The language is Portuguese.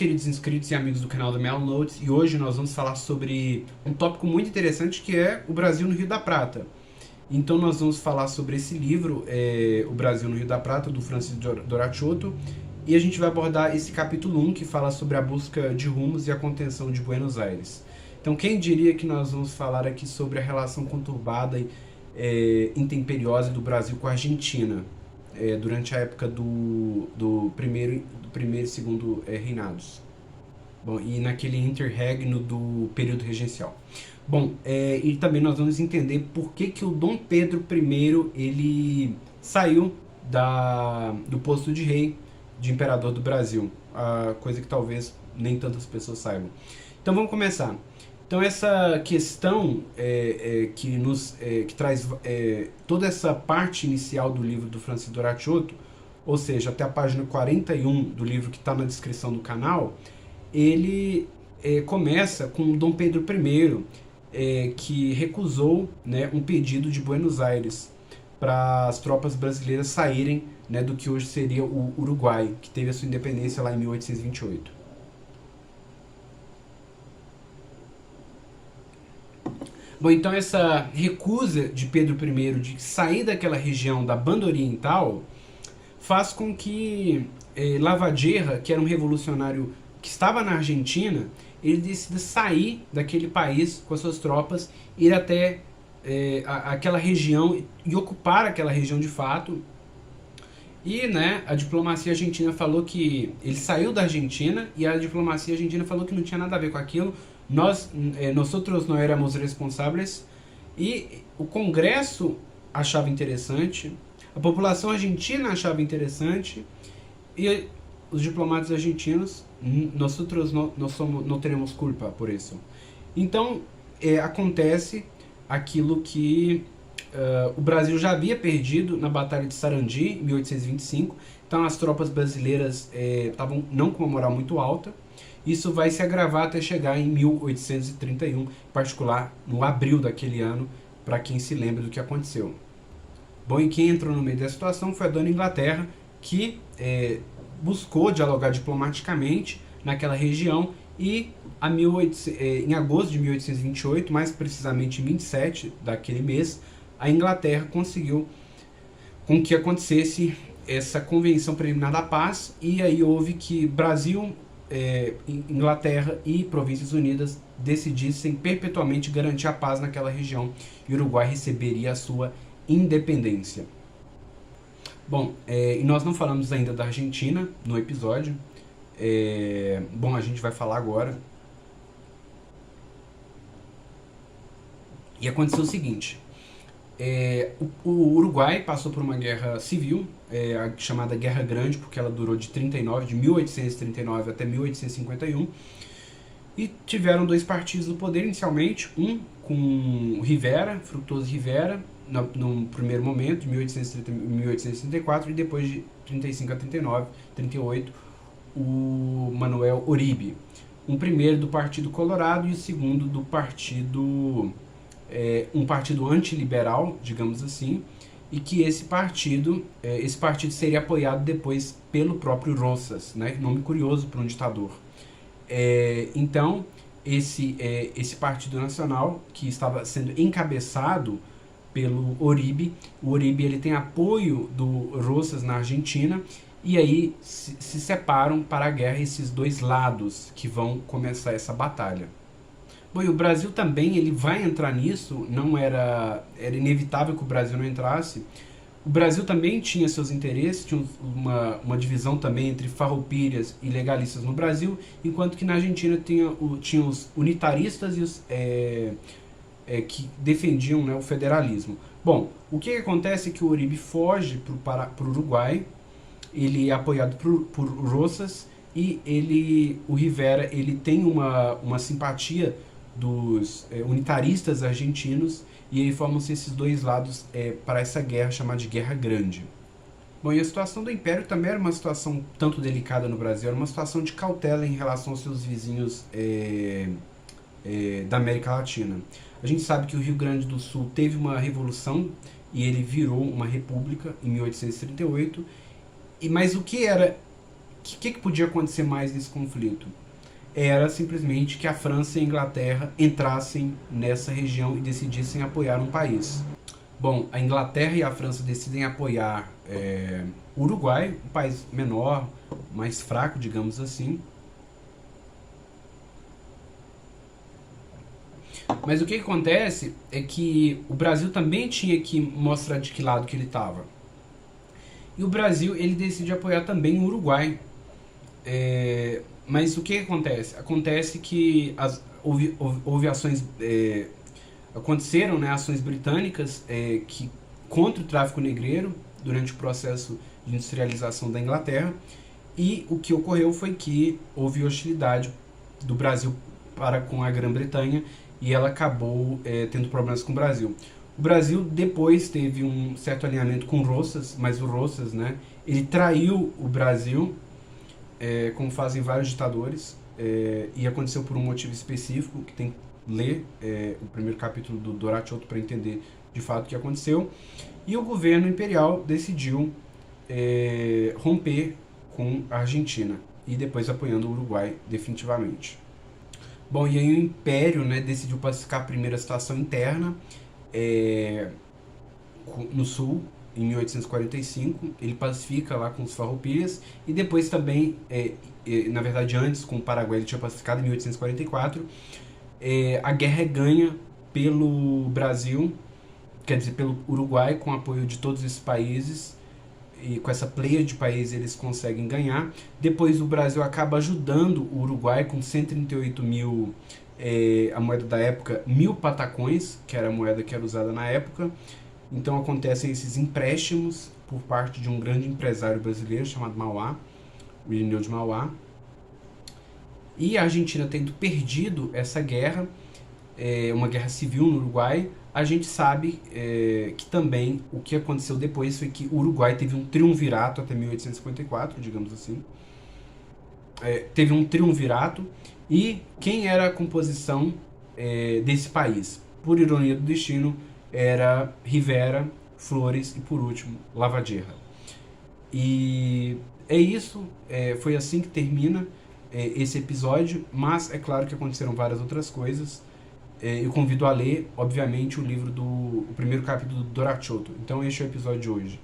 queridos inscritos e amigos do canal do Mel Notes, e hoje nós vamos falar sobre um tópico muito interessante que é o Brasil no Rio da Prata. Então nós vamos falar sobre esse livro, O Brasil no Rio da Prata, do Francis Doracciotto, e a gente vai abordar esse capítulo 1, que fala sobre a busca de rumos e a contenção de Buenos Aires. Então quem diria que nós vamos falar aqui sobre a relação conturbada e intemperiosa do Brasil com a Argentina, durante a época do primeiro e segundo reinados. Bom, e naquele interregno do período regencial. Bom, e também nós vamos entender por que o Dom Pedro I ele saiu do posto de rei, de imperador do Brasil, a coisa que talvez nem tantas pessoas saibam. Então vamos começar. Então essa questão que traz toda essa parte inicial do livro do Francis Doracciotto, ou seja, até a página 41 do livro que está na descrição do canal, ele começa com Dom Pedro I, que recusou, né, um pedido de Buenos Aires para as tropas brasileiras saírem, né, do que hoje seria o Uruguai, que teve a sua independência lá em 1828. Bom, então essa recusa de Pedro I de sair daquela região da Banda Oriental faz com que Lavagierra, que era um revolucionário que estava na Argentina, ele decida sair daquele país com as suas tropas, ir até aquela região e ocupar aquela região de fato. E, né, a diplomacia argentina falou que ele saiu da Argentina e a diplomacia argentina falou que não tinha nada a ver com aquilo. Nós não éramos responsáveis, e o Congresso achava interessante, a população argentina achava interessante, e os diplomatas argentinos, nós não teremos culpa por isso. Então acontece aquilo que o Brasil já havia perdido na Batalha de Sarandi, em 1825. Então as tropas brasileiras estavam não com uma moral muito alta. Isso vai se agravar até chegar em 1831, em particular no abril daquele ano, para quem se lembra do que aconteceu. Bom, e quem entrou no meio dessa situação foi a Dona Inglaterra, que buscou dialogar diplomaticamente naquela região, e em agosto de 1828, mais precisamente em 27 daquele mês, a Inglaterra conseguiu com que acontecesse essa Convenção Preliminar da Paz, e aí houve que Brasil, Inglaterra e Províncias Unidas decidissem perpetuamente garantir a paz naquela região, e o Uruguai receberia a sua independência. Bom, e nós não falamos ainda da Argentina no episódio. Bom, a gente vai falar agora. E aconteceu o seguinte: o Uruguai passou por uma guerra civil, a chamada Guerra Grande, porque ela durou de 1839 até 1851, e tiveram dois partidos no poder inicialmente, um com Rivera, Fructuoso Rivera, no primeiro momento, de 1830 a 1834, e depois de 35 a 38, o Manuel Oribe. Um primeiro do Partido Colorado e o segundo do partido... um partido antiliberal, digamos assim, e que esse partido seria apoiado depois pelo próprio Rosas, né? Nome curioso para um ditador. Então, esse Partido Nacional, que estava sendo encabeçado pelo Oribe, o Oribe ele tem apoio do Rosas na Argentina, e aí se separam para a guerra esses dois lados que vão começar essa batalha. Bom, e o Brasil também ele vai entrar nisso, era inevitável que o Brasil não entrasse. O Brasil também tinha seus interesses, tinha uma divisão também entre farroupilhas e legalistas no Brasil, enquanto que na Argentina tinha os unitaristas e os que defendiam, né, o federalismo. Bom, o que acontece é que o Uribe foge para o Uruguai, ele é apoiado por Rosas, e o Rivera ele tem uma simpatia dos unitaristas argentinos, e aí formam-se esses dois lados para essa guerra chamada de Guerra Grande. Bom, e a situação do Império também era uma situação tanto delicada no Brasil, era uma situação de cautela em relação aos seus vizinhos da América Latina. A gente sabe que o Rio Grande do Sul teve uma revolução e ele virou uma república em 1838, mas o que era que podia acontecer mais nesse conflito? Era simplesmente que a França e a Inglaterra entrassem nessa região e decidissem apoiar um país. Bom, a Inglaterra e a França decidem apoiar o Uruguai, um país menor, mais fraco, digamos assim. Mas o que acontece é que o Brasil também tinha que mostrar de que lado que ele estava. E o Brasil ele decide apoiar também o Uruguai. Mas o que acontece? Acontece que houve ações, aconteceram, né, ações britânicas que contra o tráfico negreiro durante o processo de industrialização da Inglaterra, e o que ocorreu foi que houve hostilidade do Brasil para com a Grã-Bretanha e ela acabou tendo problemas com o Brasil. O Brasil depois teve um certo alinhamento com o Roças, mas o Roças, né, ele traiu o Brasil, como fazem vários ditadores, e aconteceu por um motivo específico, que tem que ler o primeiro capítulo do Doracciotto para entender de fato o que aconteceu. E o governo imperial decidiu romper com a Argentina e depois apoiando o Uruguai definitivamente. Bom, e aí o Império, né, decidiu pacificar a primeira situação interna no sul, em 1845. Ele pacifica lá com os Farroupilhas e depois também, na verdade antes com o Paraguai ele tinha pacificado em 1844. A guerra é ganha pelo Brasil, quer dizer, pelo Uruguai, com apoio de todos esses países, e com essa pleia de países eles conseguem ganhar. Depois o Brasil acaba ajudando o Uruguai com 138 mil, a moeda da época, 1.000 patacões, que era a moeda que era usada na época. Então acontecem esses empréstimos por parte de um grande empresário brasileiro chamado Mauá, o Irineu de Mauá. E a Argentina tendo perdido essa guerra, uma guerra civil no Uruguai, a gente sabe que também o que aconteceu depois foi que o Uruguai teve um triunvirato até 1854, digamos assim. Teve um triunvirato, e quem era a composição desse país? Por ironia do destino, era Rivera, Flores e, por último, Lavadierra. E é isso, foi assim que termina esse episódio, mas é claro que aconteceram várias outras coisas. Eu convido a ler, obviamente, o primeiro capítulo do Doracciotto. Então este é o episódio de hoje.